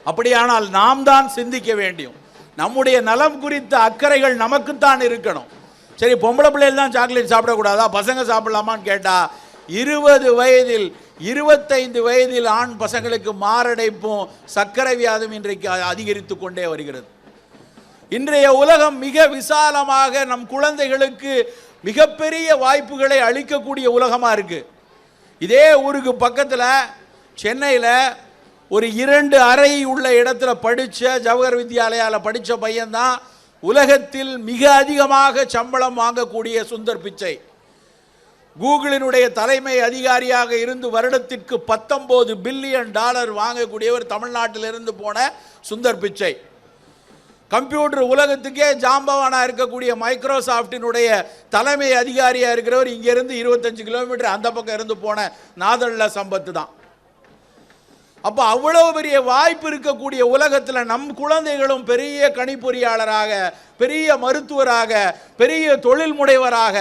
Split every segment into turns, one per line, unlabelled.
அப்படியானால் நாம் தான் சிந்திக்க வேண்டும். நம்முடைய நலம் குறித்த அக்கறைகள் நமக்குத்தான் இருக்கணும். சரி, பொம்பளை பிள்ளைகள் தான் சாக்லேட் சாப்பிடக்கூடாதா, பசங்க சாப்பிடலாமான்னு கேட்டால் 20 வயதில் 25 வயதில் ஆண் பசங்களுக்கு மாரடைப்பும் சர்க்கரை வியாதியும் இன்றைக்கு அதிகரித்து கொண்டே வருகிறது. இன்றைய உலகம் மிக விசாலமாக நம் குழந்தைகளுக்கு மிகப்பெரிய வாய்ப்புகளை அளிக்கக்கூடிய உலகமாக இருக்குது. இதே ஊருக்கு பக்கத்தில் சென்னையில் ஒரு 2 அறை உள்ள இடத்துல படித்த ஜவஹர் வித்யாலயாவில் படித்த பையன்தான் உலகத்தில் மிக அதிகமாக சம்பளம் வாங்கக்கூடிய சுந்தர் பிச்சை. கூகுளினுடைய தலைமை அதிகாரியாக இருந்து வருடத்திற்கு $19 பில்லியன் வாங்கக்கூடியவர் தமிழ்நாட்டிலிருந்து போன சுந்தர் பிச்சை. கம்ப்யூட்டர் உலகத்துக்கே ஜாம்பவானாக இருக்கக்கூடிய மைக்ரோசாஃப்டினுடைய தலைமை அதிகாரியாக இருக்கிறவர் இங்கேருந்து 25 கிலோமீட்டர் அந்த பக்கம் இருந்து போன நாதல்ல சம்பத்து தான். அப்போ அவ்வளோ பெரிய வாய்ப்பு இருக்கக்கூடிய உலகத்தில் நம் குழந்தைகளும் பெரிய கணிப்பொறியாளராக, பெரிய மருத்துவராக, பெரிய தொழில் முனைவராக,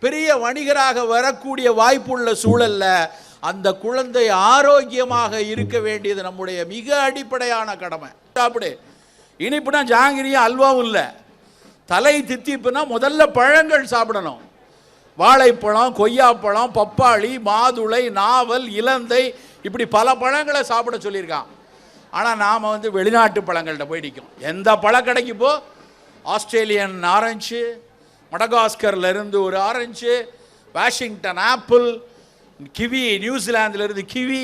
பெரிய வணிகராக வரக்கூடிய வாய்ப்புள்ள சூழல்ல அந்த குழந்தை ஆரோக்கியமாக இருக்க வேண்டியது நம்முடைய மிக அடிப்படையான கடமை. சாப்பிடு, இனிப்புனா ஜாங்கிரியும் அல்வாவும் இல்லை, தலை தித்திப்புனா முதல்ல பழங்கள் சாப்பிடணும். வாழைப்பழம், கொய்யாப்பழம், பப்பாளி, மாதுளை, நாவல், இலந்தை, இப்படி பல பழங்களை சாப்பிட சொல்லியிருக்கான். ஆனால் நாம் வெளிநாட்டு பழங்கள்கிட்ட போய் நிற்கும். எந்த பழக்கடைக்கு போ, ஆஸ்திரேலியன் ஆரஞ்சு, மடகாஸ்கர்லேருந்து ஒரு ஆரஞ்சு, வாஷிங்டன் ஆப்பிள், கிவி, நியூசிலாந்துலேருந்து கிவி,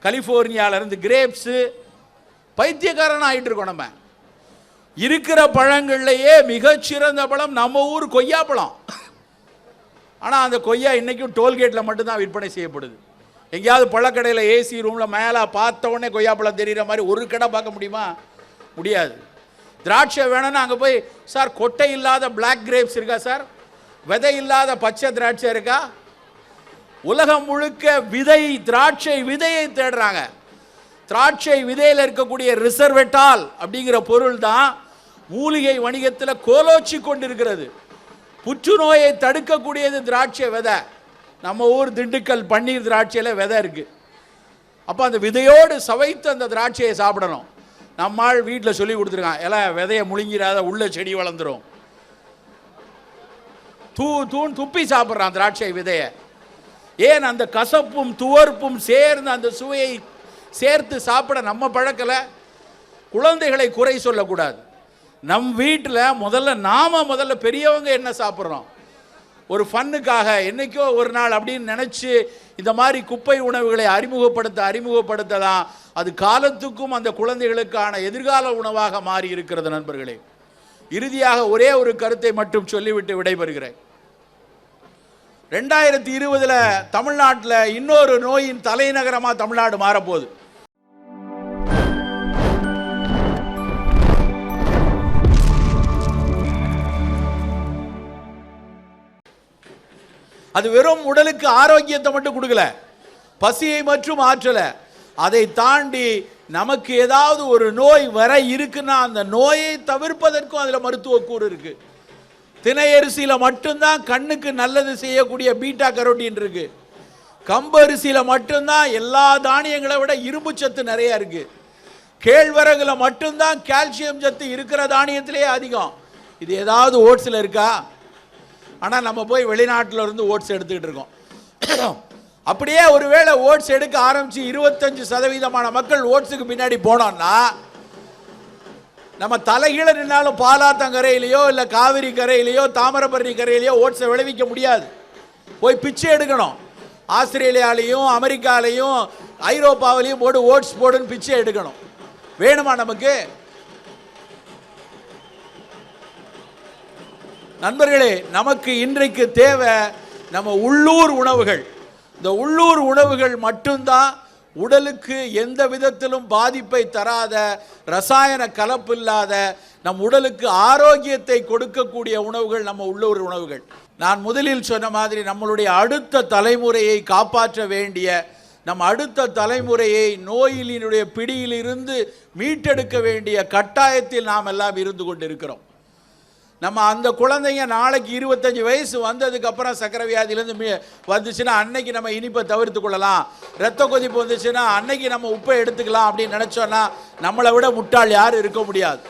கலிஃபோர்னியாவிலேருந்து கிரேப்ஸு, பைத்தியக்காரன் ஆகிட்டு இருக்கோம். நம்ம இருக்கிற பழங்கள்லையே மிகச்சிறந்த பழம் நம்ம ஊர் கொய்யாப்பழம். ஆனால் அந்த கொய்யா இன்றைக்கும் டோல்கேட்டில் மட்டும்தான் விற்பனை செய்யப்படுது. எங்கேயாவது பழக்கடையில் ஏசி ரூமில் மேலே பார்த்த உடனே கொய்யாப்பழம் தெரிகிற மாதிரி ஒரு கடை பார்க்க முடியுமா? முடியாது. திராட்சை வேணும்னா அங்கே போய், சார் கொட்டை இல்லாத பிளாக் கிரேப்ஸ் இருக்கா சார், விதை இல்லாத பச்சை திராட்சை இருக்கா? உலகம் முழுக்க விதை, திராட்சை விதையை தேடுறாங்க. திராட்சை விதையில் இருக்கக்கூடிய ரிசர்வெட்டால் அப்படிங்கிற பொருள் தான் மூலிகை வணிகத்தில் கோலோச்சி கொண்டிருக்கிறது. புற்றுநோயை தடுக்கக்கூடியது திராட்சை விதை. நம்ம ஊர் திண்டுக்கல் பன்னீர் திராட்சையில் விதை இருக்குது. அப்போ அந்த விதையோடு சவைத்து அந்த திராட்சையை சாப்பிடணும். நம்மால் வீட்டில் சொல்லி கொடுத்துருக்கான், எல்லாம் விதையை முழுங்கிறாத, உள்ள செடி வளர்ந்துடும். தூண் துப்பி சாப்பிட்றான் திராட்சை விதையை. ஏன்? அந்த கசப்பும் துவர்ப்பும் சேர்ந்து அந்த சுவையை சேர்த்து சாப்பிட நம்ம பழக்கலை. குழந்தைகளை குறை சொல்லக்கூடாது. நம் வீட்டில் முதல்ல பெரியவங்க என்ன சாப்பிட்றோம், ஒரு ஃபன்னுக்காக என்னைக்கோ ஒரு நாள் அப்படின்னு நினச்சி இந்த மாதிரி குப்பை உணவுகளை அறிமுகப்படுத்த தான் அது காலத்துக்கும் அந்த குழந்தைகளுக்கான எதிர்கால உணவாக மாறி இருக்கிறது. நண்பர்களே, இறுதியாக ஒரே ஒரு கருத்தை மட்டும் சொல்லிவிட்டு விடைபெறுகிறேன். 2020 தமிழ்நாட்டில் இன்னொரு நோயின் தலைநகரமாக தமிழ்நாடு மாறப்போகுது. அது வெறும் உடலுக்கு ஆரோக்கியத்தை மட்டும் கொடுக்கல, பசியை மற்றும் ஆற்றலை. அதை தாண்டி நமக்கு ஏதாவது ஒரு நோய் வர இருக்குன்னா அந்த நோயை தவிர்ப்பதற்கும் அதில் மருத்துவ கூறு இருக்கு. தினை அரிசியில் மட்டும்தான் கண்ணுக்கு நல்லது செய்யக்கூடிய பீட்டா கரோட்டின் இருக்கு. கம்பு அரிசியில் மட்டும்தான் எல்லா தானியங்களை விட இரும்பு சத்து நிறைய இருக்கு. கேழ்வரகுல மட்டும்தான் கால்சியம் சத்து இருக்கிற தானியத்திலேயே அதிகம். இது ஏதாவது ஓட்ஸில் இருக்கா? ஆனால் நம்ம போய் வெளிநாட்டில் இருந்து ஓட்ஸ் எடுத்துக்கிட்டு இருக்கோம். அப்படியே ஒருவேளை ஓட்ஸ் எடுக்க ஆரம்பித்து 25% மக்கள் ஓட்ஸுக்கு பின்னாடி போனோம்னா நம்ம தலைகீழ நின்னாலும் பாலாத்தங்கரையிலையோ இல்லை காவிரி கரையிலையோ தாமிரபரணி கரையிலையோ ஓட்ஸை விளைவிக்க முடியாது. போய் பிச்சை எடுக்கணும். ஆஸ்திரேலியாலையும் அமெரிக்காலையும் ஐரோப்பாவிலையும் போட்டு ஓட்ஸ் போடுன்னு பிச்சை எடுக்கணும். வேணுமா நமக்கு? நண்பர்களே, நமக்கு இன்றைக்கு தேவை நம்ம உள்ளூர் உணவுகள். இந்த உள்ளூர் உணவுகள் மட்டும்தான் உடலுக்கு எந்த விதத்திலும் பாதிப்பை தராத, ரசாயன கலப்பு இல்லாத, நம் உடலுக்கு ஆரோக்கியத்தை கொடுக்கக்கூடிய உணவுகள் நம்ம உள்ளூர் உணவுகள். நான் முதலில் சொன்ன மாதிரி நம்மளுடைய அடுத்த தலைமுறையை காப்பாற்ற வேண்டிய, நம் அடுத்த தலைமுறையை நோயினுடைய பிடியிலிருந்து மீட்டெடுக்க வேண்டிய கட்டாயத்தில் நாம் எல்லாம் இருந்து கொண்டிருக்கிறோம். நம்ம அந்த குழந்தைங்க நாளைக்கு 25 வயசு வந்ததுக்கப்புறம் சக்கரை வியாதியிலேருந்து வந்துச்சுன்னா அன்னைக்கு நம்ம இனிப்பை தவிர்த்து கொள்ளலாம், ரத்த கொதிப்பு வந்துச்சுன்னா அன்னைக்கு நம்ம உப்பை எடுத்துக்கலாம் அப்படின்னு நினச்சோன்னா நம்மளை விட முட்டாள் யாரும் இருக்க முடியாது.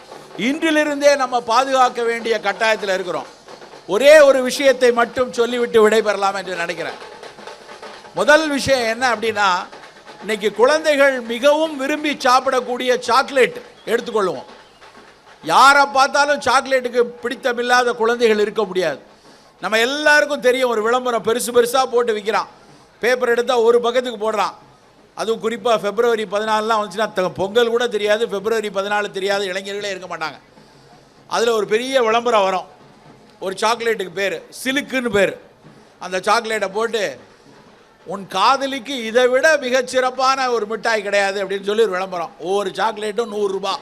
இன்றிலிருந்தே நம்ம பாதுகாக்க வேண்டிய கட்டாயத்தில் இருக்கிறோம். ஒரே ஒரு விஷயத்தை மட்டும் சொல்லிவிட்டு விடைபெறலாம் என்று நினைக்கிறேன். முதல் விஷயம் என்ன அப்படின்னா, இன்னைக்கு குழந்தைகள் மிகவும் விரும்பி சாப்பிடக்கூடிய சாக்லேட் எடுத்துக்கொள்வோம். யாரை பார்த்தாலும் சாக்லேட்டுக்கு பிடித்தமில்லாத குழந்தைகள் இருக்க முடியாது. நம்ம எல்லாருக்கும் தெரியும், ஒரு விளம்பரம் பெருசாக போட்டு விற்கிறான், பேப்பர் எடுத்தால் ஒரு பக்கத்துக்கு போடுறான். அதுவும் குறிப்பாக February 14 வந்துச்சுன்னா பொங்கல் கூட தெரியாது, February 14 தெரியாத இளைஞர்களே இருக்க மாட்டாங்க. அதில் ஒரு பெரிய விளம்பரம் வரும், ஒரு சாக்லேட்டுக்கு பேர் சிலுக்குன்னு பேர். அந்த சாக்லேட்டை போட்டு உன் காதலிக்கு இதை விட மிகச்சிறப்பான ஒரு மிட்டாய் கிடையாது அப்படின்னு சொல்லி ஒரு விளம்பரம். ஒவ்வொரு சாக்லேட்டும் 100 ரூபா.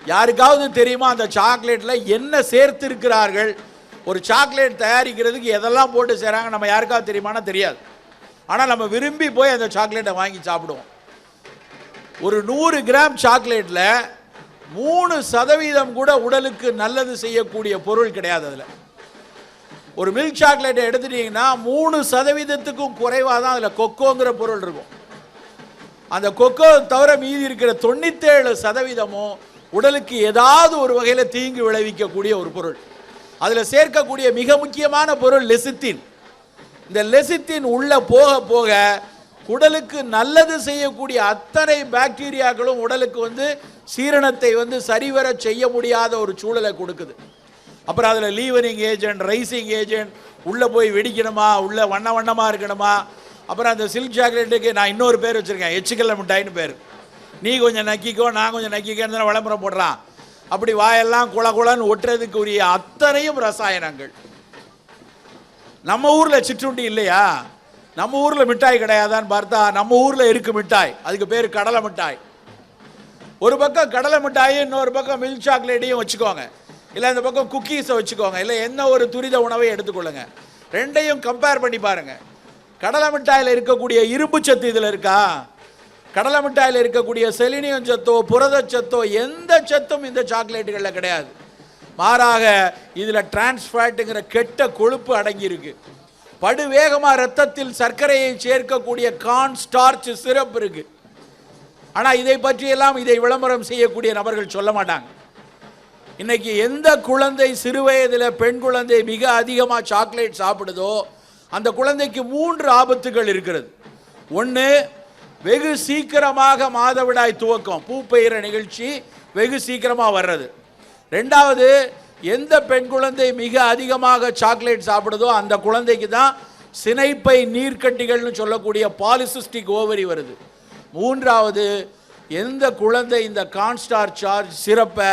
யாருக்காவது தெரியுமா அந்த சாக்லேட்டில் என்ன சேர்த்திருக்கிறார்கள்? ஒரு சாக்லேட் தயாரிக்கிறதுக்கு எதெல்லாம் போட்டு செய்கிறாங்க நம்ம யாருக்காவது தெரியுமானா தெரியாது. ஆனால் நம்ம விரும்பி போய் அந்த சாக்லேட்டை வாங்கி சாப்பிடுவோம். ஒரு 100 கிராம் சாக்லேட்டில் 3% கூட உடலுக்கு நல்லது செய்யக்கூடிய பொருள் கிடையாது. அதில் ஒரு மில்க் சாக்லேட்டை எடுத்துட்டீங்கன்னா 3%க்கும் குறைவாக தான் அதில் கொக்கோங்கிற பொருள் இருக்கும். அந்த கொக்கோ தவிர மீதி இருக்கிற 97% உடலுக்கு ஏதாவது ஒரு வகையில் தீங்கு விளைவிக்கக்கூடிய ஒரு பொருள். அதில் சேர்க்கக்கூடிய மிக முக்கியமான பொருள் லெசித்தின். இந்த லெசித்தின் உள்ள போக போக உடலுக்கு நல்லது செய்யக்கூடிய அத்தனை பாக்டீரியாக்களும் உடலுக்கு சீரணத்தை சரிவர செய்ய முடியாத ஒரு சூழலை கொடுக்குது. அப்புறம் அதில் லீவனிங் ஏஜென்ட், ரைசிங் ஏஜென்ட், உள்ளே போய் வெடிக்கணுமா, உள்ள வண்ணமாக இருக்கணுமா. அப்புறம் அந்த சில்க் சாக்லேட்டுக்கு நான் இன்னொரு பேர் வச்சுருக்கேன், எச்சுக்கல்ல மிட்டாயின்னு பேர். நீ கொஞ்சம் நக்கிக்கோ நான் கொஞ்சம் நக்கிக்கன்னு விளம்பரம் போடுறான். அப்படி வாயெல்லாம் குளன்னு ஒட்டுறதுக்குரிய அத்தனையும் ரசாயனங்கள். நம்ம ஊரில் சிற்றுண்டி இல்லையா? நம்ம ஊரில் மிட்டாய் கிடையாதான்னு பார்த்தா நம்ம ஊரில் இருக்கு மிட்டாய். அதுக்கு பேர் கடலை மிட்டாய். ஒரு பக்கம் கடலை மிட்டாய், இன்னொரு பக்கம் மில்க் சாக்லேட்டையும் வச்சுக்கோங்க, இல்லை இந்த பக்கம் குக்கீஸை வச்சுக்கோங்க, இல்லை என்ன ஒரு துரித உணவை எடுத்துக்கொள்ளுங்க. ரெண்டையும் கம்பேர் பண்ணி பாருங்க. கடலை மிட்டாயில் இருக்கக்கூடிய இரும்பு சத்து இதில் இருக்கா? கடலை மிட்டாயில் இருக்கக்கூடிய செலினியம் சத்தோ புரதச்சத்தோ எந்த சத்தும் இந்த சாக்லேட்டுகளில் கிடையாது. மாறாக இதில் டிரான்ஸ்ஃபேட்டுங்கிற கெட்ட கொழுப்பு அடங்கியிருக்கு. படுவேகமாக ரத்தத்தில் சர்க்கரையை சேர்க்கக்கூடிய கார்ன் ஸ்டார்ச் சிரப் இருக்கு. ஆனால் இதை பற்றியெல்லாம் இதை விளம்பரம் செய்யக்கூடிய நபர்கள் சொல்ல மாட்டாங்க. இன்னைக்கு எந்த குழந்தை சிறு வயதில் பெண் குழந்தை மிக அதிகமாக சாக்லேட் சாப்பிடுதோ அந்த குழந்தைக்கு 3 ஆபத்துகள் இருக்கிறது. ஒன்று, வெகு சீக்கிரமாக மாதவிடாய் துவக்கம், பூப்பெய்கிற நிகழ்ச்சி வெகு சீக்கிரமாக வர்றது. ரெண்டாவது, எந்த பெண் குழந்தை மிக அதிகமாக சாக்லேட் சாப்பிடுதோ அந்த குழந்தைக்கு தான் சினைப்பை நீர்க்கட்டிகள்னு சொல்லக்கூடிய பாலிசிஸ்டிக் ஓவரி வருது. மூன்றாவது, எந்த குழந்தை இந்த கார்ன்ஸ்டார் சார்ஜ் சிறப்பை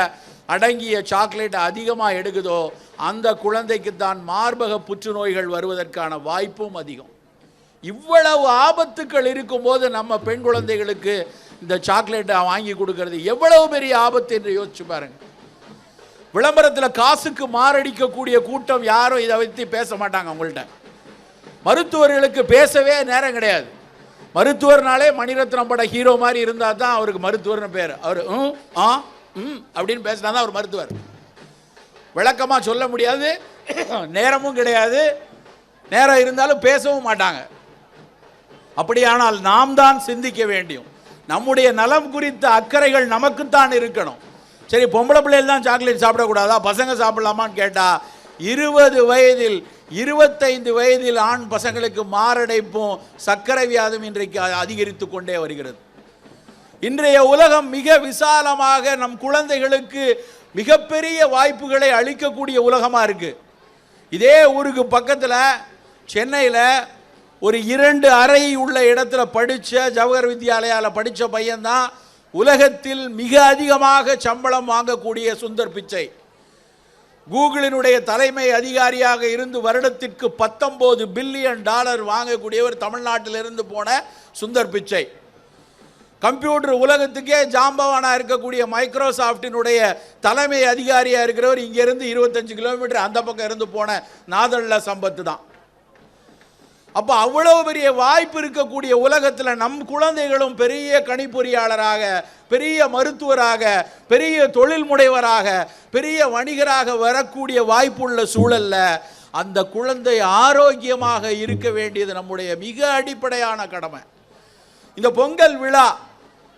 அடங்கிய சாக்லேட்டை அதிகமாக எடுக்குதோ அந்த குழந்தைக்கு தான் மார்பக புற்றுநோய்கள் வருவதற்கான வாய்ப்பும் அதிகம். இவ்வளவு ஆபத்துக்கள் இருக்கும்போது நம்ம பெண் குழந்தைகளுக்கு இந்த சாக்லேட்டை வாங்கி கொடுக்கறது எவ்வளவு பெரிய ஆபத்து என்று யோசிச்சு பாருங்க. விளம்பரத்தில் காசுக்கு மாரடிக்கக்கூடிய கூட்டம் யாரும் இதை பற்றி பேச மாட்டாங்க. உங்கள்கிட்ட மருத்துவர்களுக்கு பேசவே நேரம் கிடையாது. மருத்துவர்னாலே மணிரத்னம் பட ஹீரோ மாதிரி இருந்தால் தான் அவருக்கு மருத்துவர்னு பேர். அவர் அப்படின்னு பேசினா தான் அவர் மருத்துவர். விளக்கமாக சொல்ல முடியாது, நேரமும் கிடையாது, நேரம் இருந்தாலும் பேசவும் மாட்டாங்க. அப்படியானால் நாம் தான் சிந்திக்க வேண்டும். நம்முடைய நலம் குறித்த அக்கறைகள் நமக்குத்தான் இருக்கணும். சரி, பொம்பளை பிள்ளைகள் தான் சாக்லேட் சாப்பிடக்கூடாதா, பசங்க சாப்பிடலாமான்னு கேட்டால் 20 வயதில் 25 வயதில் ஆண் பசங்களுக்கு மாரடைப்பும் சர்க்கரை வியாதியும் இன்றைக்கு அதிகரித்து கொண்டே வருகிறது. இன்றைய உலகம் மிக விசாலமாக நம் குழந்தைகளுக்கு மிகப்பெரிய வாய்ப்புகளை அளிக்கக்கூடிய உலகமாக இருக்கு. இதே ஊருக்கு பக்கத்தில் சென்னையில் ஒரு 2 அறை உள்ள இடத்துல படித்த ஜவஹர் வித்யாலயாவில் படித்த பையன்தான் உலகத்தில் மிக அதிகமாக சம்பளம் வாங்கக்கூடிய சுந்தர் பிச்சை. கூகுளினுடைய தலைமை அதிகாரியாக இருந்து வருடத்திற்கு $19 பில்லியன் வாங்கக்கூடியவர் தமிழ்நாட்டிலிருந்து போன சுந்தர் பிச்சை. கம்ப்யூட்டர் உலகத்துக்கே ஜாம்பவானா இருக்கக்கூடிய மைக்ரோசாஃப்டினுடைய தலைமை அதிகாரியாக இருக்கிறவர் இங்கிருந்து 25 கிலோமீட்டர் அந்த பக்கம் இருந்து போன நாதல்ல சம்பத்து தான். அப்போ அவ்வளோ பெரிய வாய்ப்பு இருக்கக்கூடிய உலகத்தில் நம் குழந்தைகளும் பெரிய கணிப்பொறியாளராக, பெரிய மருத்துவராக, பெரிய தொழில் முனைவராக, பெரிய வணிகராக வரக்கூடிய வாய்ப்புள்ள சூழல்ல அந்த குழந்தை ஆரோக்கியமாக இருக்க வேண்டியது நம்முடைய மிக அடிப்படையான கடமை. இந்த பொங்கல் விழா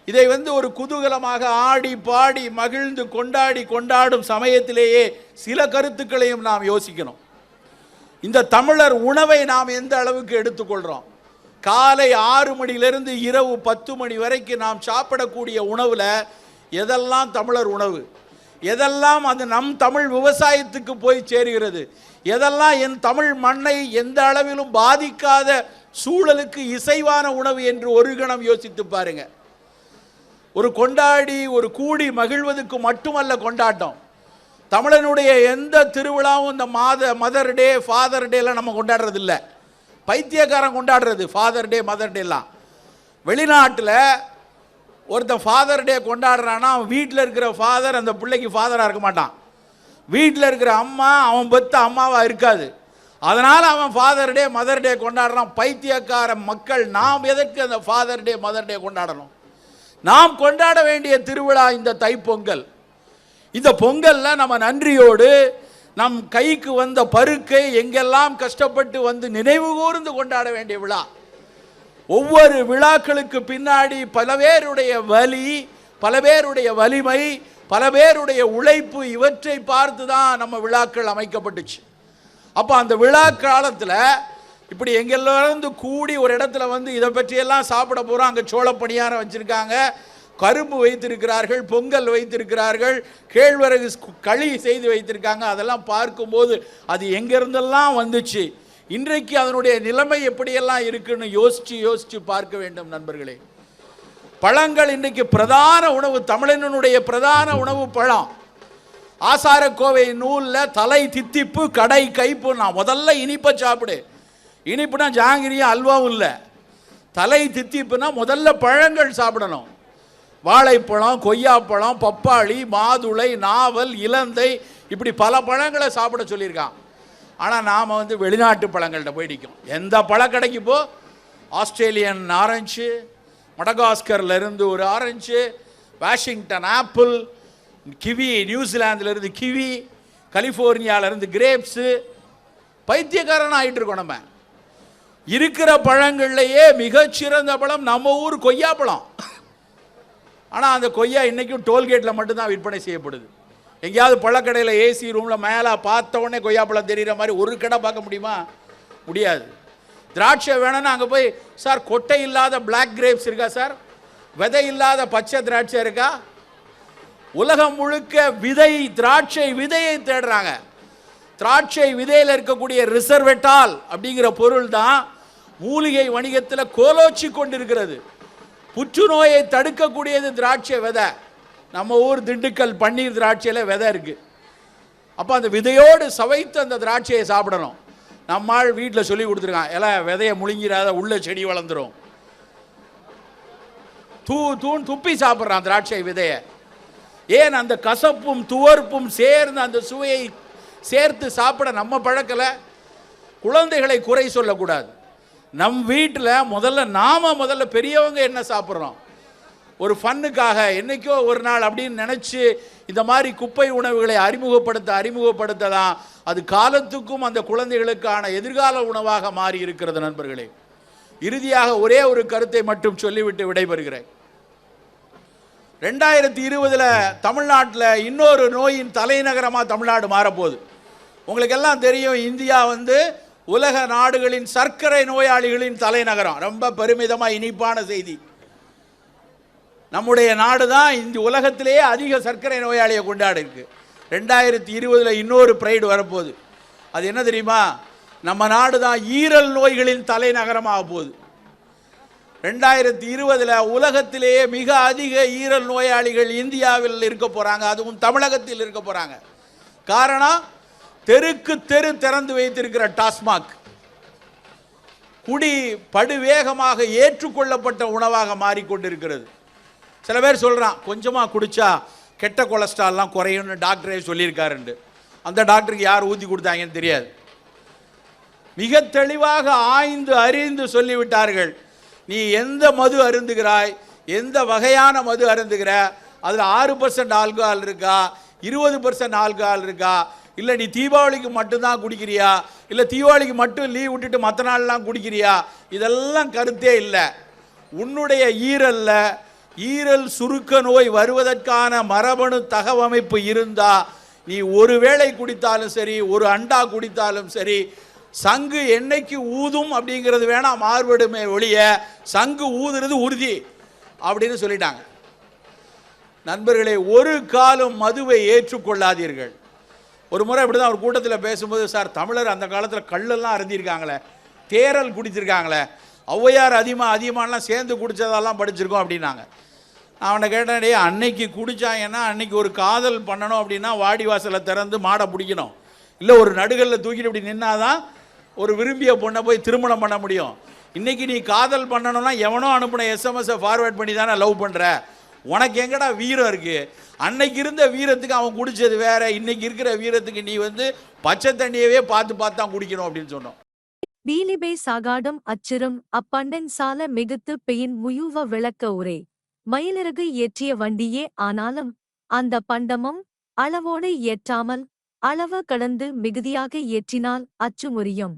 இதை ஒரு குதூகலமாக ஆடி பாடி மகிழ்ந்து கொண்டாடும் சமயத்திலேயே சில கருத்துக்களையும் நாம் யோசிக்கணும். இந்த தமிழர் உணவை நாம் எந்த அளவுக்கு எடுத்துக்கொள்கிறோம்? காலை 6 மணியிலிருந்து இரவு 10 மணி வரைக்கும் நாம் சாப்பிடக்கூடிய உணவில் எதெல்லாம் தமிழர் உணவு, எதெல்லாம் அது நம் தமிழ் விவசாயத்துக்கு போய் சேருகிறது, எதெல்லாம் என் தமிழ் மண்ணை எந்த அளவிலும் பாதிக்காத சூழலுக்கு இசைவான உணவு என்று ஒரு கணம் யோசித்து பாருங்க. ஒரு கொண்டாடி ஒரு கூடி மகிழ்வதற்கு மட்டுமல்ல கொண்டாட்டம். தமிழனுடைய எந்த திருவிழாவும் இந்த மதர் டே ஃபாதர் டேலாம் நம்ம கொண்டாடுறது இல்லை. பைத்தியக்காரன் கொண்டாடுறது ஃபாதர் டே மதர் டேலாம். வெளிநாட்டில் ஒருத்தன் ஃபாதர் டே கொண்டாடுறான்னா அவன் வீட்டில் இருக்கிற ஃபாதர் அந்த பிள்ளைக்கு ஃபாதராக இருக்க மாட்டான். வீட்டில் இருக்கிற அம்மா அவன் பெத்த அம்மாவாக இருக்காது. அதனால் அவன் ஃபாதர் டே மதர் டே கொண்டாடுறான். பைத்தியக்கார மக்கள். நாம் எதற்கு அந்த ஃபாதர் டே மதர் டே கொண்டாடணும்? நாம் கொண்டாட வேண்டிய திருவிழா இந்த தைப்பொங்கல். இந்த பொங்கலில் நம்ம நன்றியோடு நம் கைக்கு வந்த பருக்கை எங்கெல்லாம் கஷ்டப்பட்டு நினைவு கூர்ந்து கொண்டாட வேண்டிய விழா. ஒவ்வொரு விழாக்களுக்கு பின்னாடி பல பேருடைய வலி, பல பேருடைய வலிமை, பல பேருடைய உழைப்பு, இவற்றை பார்த்து தான் நம்ம விழாக்கள் அமைக்கப்பட்டுச்சு. அப்போ அந்த விழா காலத்தில் இப்படி எங்கெல்லாம் கூடி ஒரு இடத்துல இதை பற்றியெல்லாம் சாப்பிட போகிறோம். அங்கே சோள பணியாரம் வச்சுருக்காங்க, கரும்பு வைத்திருக்கிறார்கள், பொங்கல் வைத்திருக்கிறார்கள், கேழ்வரகு களி செய்து வைத்திருக்காங்க. அதெல்லாம் பார்க்கும்போது அது எங்கேருந்தெல்லாம் வந்துச்சு, இன்றைக்கு அதனுடைய நிலைமை எப்படியெல்லாம் இருக்குன்னு யோசித்து பார்க்க வேண்டும் நண்பர்களே. பழங்கள் இன்றைக்கு பிரதான உணவு. தமிழனுடைய பிரதான உணவு பழம். ஆசாரக்கோவை நூலில் தலை தித்திப்பு கடை கைப்பு. நான் முதல்ல இனிப்பை சாப்பிடு. இனிப்புனா ஜாங்கிரியும் அல்வாவும் இல்லை. தலை தித்திப்புனா முதல்ல பழங்கள் சாப்பிடணும். வாழைப்பழம், கொய்யாப்பழம், பப்பாளி, மாதுளை, நாவல், இலந்தை, இப்படி பல பழங்களை சாப்பிட சொல்லியிருக்கான். ஆனால் நாம் வெளிநாட்டு பழங்கள்கிட்ட போய் நிற்கும். எந்த பழக்கடைக்கு போ, ஆஸ்திரேலியன் ஆரஞ்சு, மடகாஸ்கர்லேருந்து ஒரு ஆரஞ்சு, வாஷிங்டன் ஆப்பிள், கிவி, நியூசிலாந்துலேருந்து கிவி, கலிஃபோர்னியாவிலேருந்து கிரேப்ஸு. பைத்தியக்காரன் ஆகிட்டு இருக்கோம். நம்ம இருக்கிற பழங்கள்லையே மிகச்சிறந்த பழம் நம்ம ஊர் கொய்யாப்பழம். ஆனால் அந்த கொய்யா இன்றைக்கும் டோல்கேட்டில் மட்டும்தான் விற்பனை செய்யப்படுது. எங்கேயாவது பழக்கடையில் ஏசி ரூமில் மேலே பார்த்த உடனே கொய்யாப்பழம் தெரிகிற மாதிரி ஒரு கடை பார்க்க முடியுமா? முடியாது. திராட்சை வேணும்னா அங்கே போய், சார் கொட்டை இல்லாத பிளாக் கிரேப்ஸ் இருக்கா சார், விதை இல்லாத பச்சை திராட்சை இருக்கா? உலகம் முழுக்க விதை, திராட்சை விதையை தேடுறாங்க. திராட்சை விதையில் இருக்கக்கூடிய ரிசர்வெட்டால் அப்படிங்கிற பொருள் தான் மூலிகை வணிகத்தில் கோலோச்சி கொண்டிருக்கிறது. புற்றுநோயை தடுக்கக்கூடியது திராட்சை விதை. நம்ம ஊர் திண்டுக்கல் பன்னீர் திராட்சையில் விதை இருக்குது. அப்போ அந்த விதையோடு சவைத்து அந்த திராட்சையை சாப்பிடணும். நம்மால் வீட்டில் சொல்லி கொடுத்துருக்கான், எல்லாம் விதையை முழுங்கிறாத உள்ள செடி வளர்ந்துடும். தூண் துப்பி சாப்பிட்றான் திராட்சை விதையை. ஏன்? அந்த கசப்பும் துவர்ப்பும் சேர்ந்து அந்த சுவையை சேர்த்து சாப்பிட நம்ம பழக்கலை. குழந்தைகளை குறை சொல்லக்கூடாது. நம் வீட்டில் முதல்ல பெரியவங்க என்ன சாப்பிட்றோம், ஒரு ஃபன்னுக்காக என்னைக்கோ ஒரு நாள் அப்படின்னு நினச்சி இந்த மாதிரி குப்பை உணவுகளை அறிமுகப்படுத்த தான் அது காலத்துக்கும் அந்த குழந்தைகளுக்கான எதிர்கால உணவாக மாறி இருக்கிறது நண்பர்களே. இறுதியாக ஒரே ஒரு கருத்தை மட்டும் சொல்லிவிட்டு விடைபெறுகிறேன். 2020 தமிழ்நாட்டில் இன்னொரு நோயின் தலைநகரமாக தமிழ்நாடு மாறப்போகுது. உங்களுக்கெல்லாம் தெரியும், இந்தியா உலக நாடுகளின் சர்க்கரை நோயாளிகளின் தலைநகரம். ரொம்ப பெருமிதமாக இனிப்பான செய்தி. நம்முடைய நாடு தான் இந்த உலகத்திலேயே அதிக சர்க்கரை நோயாளியை கொண்டாடி இருக்கு. 2020 இன்னொரு பிரைடு வரப்போகுது. அது என்ன தெரியுமா? நம்ம நாடு தான் ஈரல் நோய்களின் தலைநகரமாக போகுது. 2020 உலகத்திலேயே மிக அதிக ஈரல் நோயாளிகள் இந்தியாவில் இருக்க போகிறாங்க. அதுவும் தமிழகத்தில் இருக்க போகிறாங்க. காரணம், தெருக்கு தெரு திறந்து வைத்திருக்கிற டாஸ்மாக் குடி படுவேகமாக ஏற்றுக்கொள்ளப்பட்ட உணவாக மாறிக்கொண்டிருக்கிறது. சில பேர் சொல்கிறான், கொஞ்சமாக குடித்தா கெட்ட கொலஸ்ட்ரால்லாம் குறையும்னு டாக்டரே சொல்லியிருக்காருண்டு. அந்த டாக்டருக்கு யார் ஊற்றி கொடுத்தாங்கன்னு தெரியாது. மிக தெளிவாக ஆய்ந்து அறிந்து சொல்லிவிட்டார்கள். நீ எந்த மது அருந்துகிறாய், எந்த வகையான மது அருந்துகிற, அதில் 6% ஆல்கஹால் இருக்கா, 20% ஆல்கஹால் இருக்கா, இல்லை நீ தீபாவளிக்கு மட்டும்தான் குடிக்கிறியா, இல்லை தீபாவளிக்கு மட்டும் லீவ் விட்டுட்டு மற்ற நாள்லாம் குடிக்கிறியா, இதெல்லாம் கருத்தே இல்லை. உன்னுடைய ஈரல் சுருக்க நோய் வருவதற்கான மரபணு தகவமைப்பு இருந்தா நீ ஒரு வேளை குடித்தாலும் சரி, ஒரு அண்டா குடித்தாலும் சரி, சங்கு என்னைக்கு ஊதும் அப்படிங்கிறது வேணா மாறுபடுமே ஒழிய சங்கு ஊதுறது உறுதி அப்படின்னு சொல்லிட்டாங்க. நண்பர்களே, ஒரு காலம் மதுவை ஏற்றுக்கொள்ளாதீர்கள். ஒரு முறை இப்படி தான் ஒரு கூட்டத்தில் பேசும்போது, சார் தமிழர் அந்த காலத்தில் கள்ளெல்லாம் அருந்திருக்காங்களே, தேரல் குடிச்சிருக்காங்களே, ஔவையார் அதிகமானலாம் சேர்ந்து குடித்ததெல்லாம் படிச்சிருக்கோம் அப்படின்னாங்க. அவனை கேட்டேன், அன்னைக்கு குடித்தாங்கன்னா அன்னைக்கு ஒரு காதல் பண்ணணும் அப்படின்னா வாடி வாசலை திறந்து மாடை பிடிக்கணும், இல்லை ஒரு நடுகளில் தூக்கிட்டு இப்படி நின்னாதான் ஒரு விரும்பிய பொண்ணை போய் திருமணம் பண்ண முடியும். இன்றைக்கி நீ காதல் பண்ணணும்னா எவனோ அனுப்பின எஸ்எம்எஸை ஃபார்வேர்ட் பண்ணி தானே லவ் பண்ணுற. உனக்கு எங்கடா வீரம் இருக்குது? அன்னைக்கு இருந்த வீரத்துக்கு அவன் குடித்தது வேற, இன்னைக்கு இருக்கிற வீரத்துக்கு நீ பச்சை தண்ணியவே பார்த்து தான் குடிக்கணும் அப்படின்னு சொன்னோம்.
பீலிபே சாகாடம் அச்சிரும் அப்பண்டன் சால மிகுத்து பெயின் முயுவ விளக்க உரே மயிலிறகு ஏற்றிய வண்டியே ஆனாலும் அந்த பண்டமும் அளவோடு ஏற்றாமல் அளவு கடந்து மிகுதியாக ஏற்றினால் அச்சு முறியும்.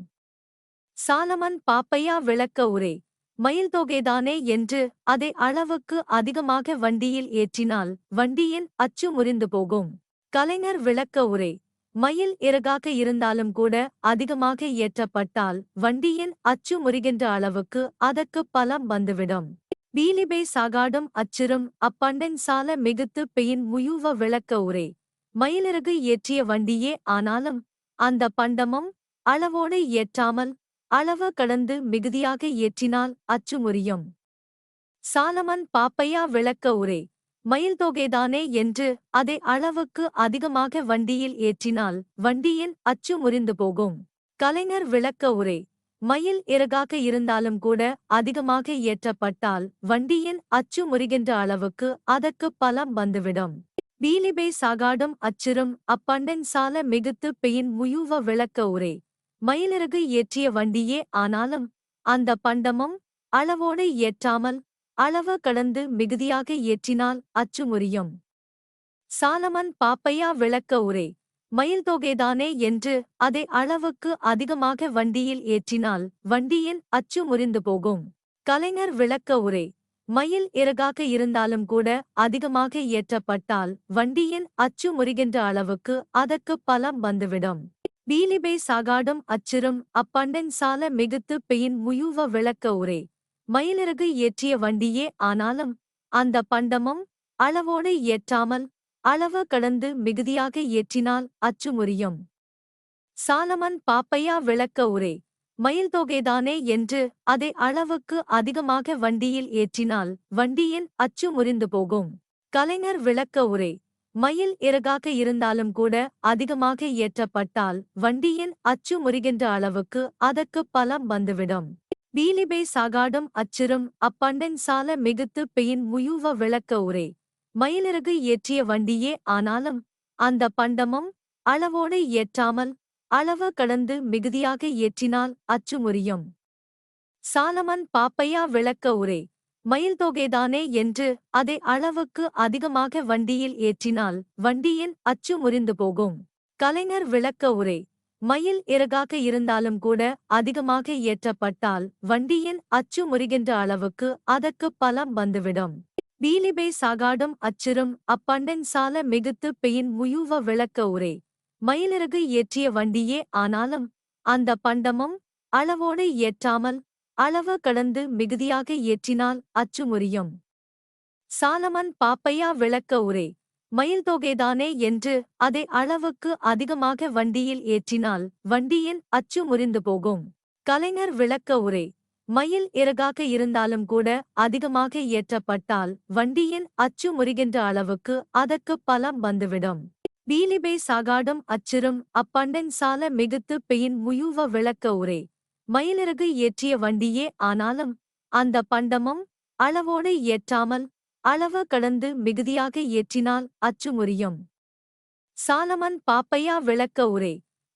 சாலமன் பாப்பையா விளக்க உரே மயில் தொகைதானே என்று அதை அளவுக்கு அதிகமாக வண்டியில் ஏற்றினால் வண்டியின் அச்சு முறிந்து போகும். கலைஞர் விளக்க உரே மயில் இறகாக இருந்தாலும் கூட அதிகமாக ஏற்றப்பட்டால் வண்டியின் அச்சு முறிகின்ற அளவுக்கு அதற்கு பலம் வந்துவிடும். பீலிபே சாகாடும் அச்சிரும் அப்பண்டன் சால மிகுத்து பெயின் முயுவ விளக்க உரே மயிலிறகு ஏற்றிய வண்டியே ஆனாலும் அந்த பண்டமும் அளவோடு ஏற்றாமல் அளவு கடந்து மிகுதியாக ஏற்றினால் அச்சு முறியும். சாலமன் பாப்பையா விளக்க உரே மயில் தொகைதானே என்று அதை அளவுக்கு அதிகமாக வண்டியில் ஏற்றினால் வண்டியின் அச்சு முறிந்து போகும். கலைஞர் விளக்க உரே மயில் இறகாக இருந்தாலும் கூட அதிகமாக ஏற்றப்பட்டால் வண்டியின் அச்சு முறிகின்ற அளவுக்கு அதற்கு பலம் வந்துவிடும். பீலிபே சாகாடும் அச்சிரும் அப்பண்டன் சால மிகுத்து பெயின் முயுவ விளக்க உரே மயிலிறகு ஏற்றிய வண்டியே ஆனாலும் அந்த பண்டமும் அளவோடு ஏற்றாமல் அளவு கடந்து மிகுதியாக ஏற்றினால் அச்சு முறியும். சாலமன் பாப்பையா விளக்க உரே மயில் தொகைதானே என்று அதை அளவுக்கு அதிகமாக வண்டியில் ஏற்றினால் வண்டியின் அச்சு முறிந்து போகும். கலைஞர் விளக்க உரே மயில் இறகாக இருந்தாலும் கூட அதிகமாக ஏற்றப்பட்டால் வண்டியின் அச்சு முறிகின்ற அளவுக்கு அதற்கு பலம் வந்துவிடும். பீலிபே சாகாடும் அச்சிரும் அப்பண்டன் சால மிகுத்து பெயின் முயுவ விளக்க உரே மயிலிறகு ஏற்றிய வண்டியே ஆனாலும் அந்த பண்டமும் அளவோடு ஏற்றாமல் அளவு கடந்து மிகுதியாக ஏற்றினால் அச்சு முறியும். சாலமன் பாப்பையா விளக்க உரே மயில் தொகைதானே என்று அதை அளவுக்கு அதிகமாக வண்டியில் ஏற்றினால் வண்டியின் அச்சு முறிந்து போகும். கலைஞர் விளக்க உரே மயில் இறகாக இருந்தாலும் கூட அதிகமாக ஏற்றப்பட்டால் வண்டியின் அச்சு முறிகின்ற அளவுக்கு அதற்கு பலம் வந்துவிடும். பீலிபே சாகாடும் அச்சிரும் அப்பண்டன் சால மிகுத்து பெயின் முயுவ விளக்க உரே மயிலிறகு ஏற்றிய வண்டியே ஆனாலும் அந்த பண்டமும் அளவோடு ஏற்றாமல் அளவு கடந்து மிகுதியாக ஏற்றினால் அச்சு முறியும். சாலமன் பாப்பையா விளக்க உரே மயில் தொகைதானே என்று அதை அளவுக்கு அதிகமாக வண்டியில் ஏற்றினால் வண்டியின் அச்சு முறிந்து போகும். கலைஞர் விளக்க உரே மயில் இறகாக இருந்தாலும் கூட அதிகமாக ஏற்றப்பட்டால் வண்டியின் அச்சு முறிகின்ற அளவுக்கு அதற்கு பலம் வந்துவிடும். பீலிபே சாகாடும் அச்சிரும் அப்பண்டன் சால மிகுத்து பெயின் முயுவ விளக்க உரே மயிலிறகு ஏற்றிய வண்டியே ஆனாலும் அந்த பண்டமும் அளவோடு ஏற்றாமல் அளவு கடந்து மிகுதியாக ஏற்றினால் அச்சு முறியும். சாலமன் பாப்பையா விளக்க உரே மயில் தொகைதானே என்று அதை அளவுக்கு அதிகமாக வண்டியில் ஏற்றினால் வண்டியின் அச்சு முறிந்து போகும். கலைஞர் விளக்க உரே மயில் இறகாக இருந்தாலும் கூட அதிகமாக ஏற்றப்பட்டால் வண்டியின் அச்சு முறிகின்ற அளவுக்கு அதற்கு பலம் வந்துவிடும். பீலிபே சாகாடும் அச்சிரும் அப்பண்டன் சால மிகுத்து பெயின் முயுவ விளக்க உரே மயிலிறகு ஏற்றிய வண்டியே ஆனாலும் அந்த பண்டமும் அளவோடு ஏற்றாமல் அளவு கடந்து மிகுதியாக ஏற்றினால் அச்சு முறியும். சாலமன் பாப்பையா விளக்க உரே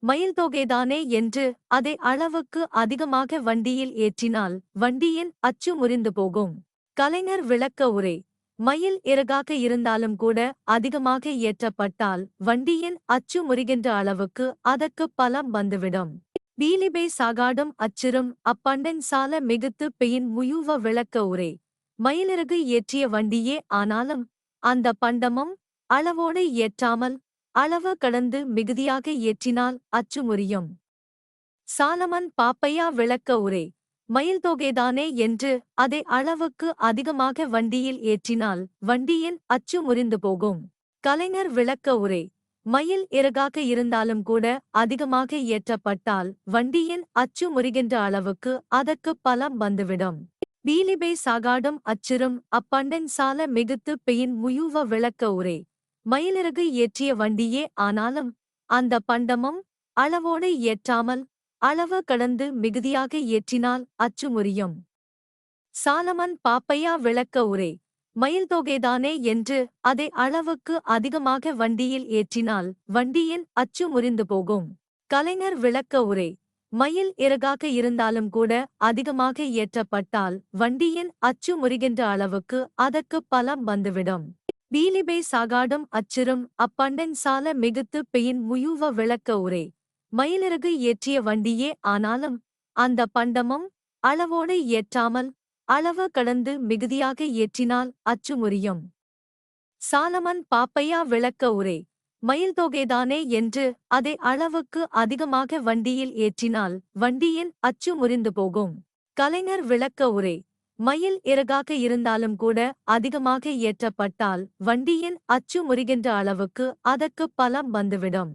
மயில் தொகைதானே என்று அதை அளவுக்கு அதிகமாக வண்டியில் ஏற்றினால் வண்டியின் அச்சு முறிந்து போகும். கலைஞர் விளக்க உரை. மயில் இறகாக இருந்தாலும் கூட அதிகமாக ஏற்றப்பட்டால் வண்டியின் அச்சு முறிகின்ற அளவுக்கு அதற்கு பலம் வந்துவிடும். பீலிபை சாகாடும் அச்சிறும் அப்பண்டன் சால மிகுத்து பெயின் முயுவ விளக்க உரை. மயிலிறகு ஏற்றிய வண்டியே ஆனாலும் அந்த பண்டமும் அளவோடு ஏற்றாமல் அளவு கடந்து மிகுதியாக ஏற்றினால் அச்சு முறியும். சாலமன் பாப்பையா விளக்க உரை. மயில் தொகைதானே என்று அதை அளவுக்கு அதிகமாக வண்டியில் ஏற்றினால் வண்டியின் அச்சு முறிந்து போகும். கலைஞர் விளக்க உரை. மயில் இறகாக இருந்தாலும் கூட அதிகமாக ஏற்றப்பட்டால் வண்டியின் அச்சு முறிகின்ற அளவுக்கு அதற்கு பலம் வந்துவிடும். பீலிபை சாகாடும் அச்சிறும் அப்பண்டன் சால மிகுத்து பெயின் முயுவ விளக்க உரை. மயிலிறகு ஏற்றிய வண்டியே ஆனாலும் அந்த பண்டமும் அளவோடு ஏற்றாமல் அளவு கடந்து மிகுதியாக ஏற்றினால் அச்சு முறியும். சாலமன் பாப்பையா விளக்க உரை. மயில் தொகைதானே என்று அதை அளவுக்கு அதிகமாக வண்டியில் ஏற்றினால் வண்டியின் அச்சு முறிந்து போகும். கலைஞர் விளக்க உரை. மயில் இறகாக இருந்தாலும் கூட அதிகமாக ஏற்றப்பட்டால் வண்டியின் அச்சு முறிகின்ற அளவுக்கு அதற்கு பலம் வந்துவிடும். பீலிபை சாகாடும் அச்சிறும் அப்பண்டன் சால மிகுத்து பெயின் முயுவ விளக்க உரை. மயிலிறகு ஏற்றிய வண்டியே ஆனாலும் அந்த பண்டமும் அளவோடு ஏற்றாமல் அளவு கடந்து மிகுதியாக ஏற்றினால் அச்சு முறியும். சாலமன் பாப்பையா விளக்க உரை. மயில் தொகைதானே என்று அதை அளவுக்கு அதிகமாக வண்டியில் ஏற்றினால் வண்டியின் அச்சு முறிந்து போகும். கலைஞர் விளக்க உரை. மயில் இறகாக இருந்தாலும் கூட அதிகமாக ஏற்றப்பட்டால் வண்டியின் அச்சு முறிகின்ற அளவுக்கு அதற்கு பலம் வந்துவிடும்.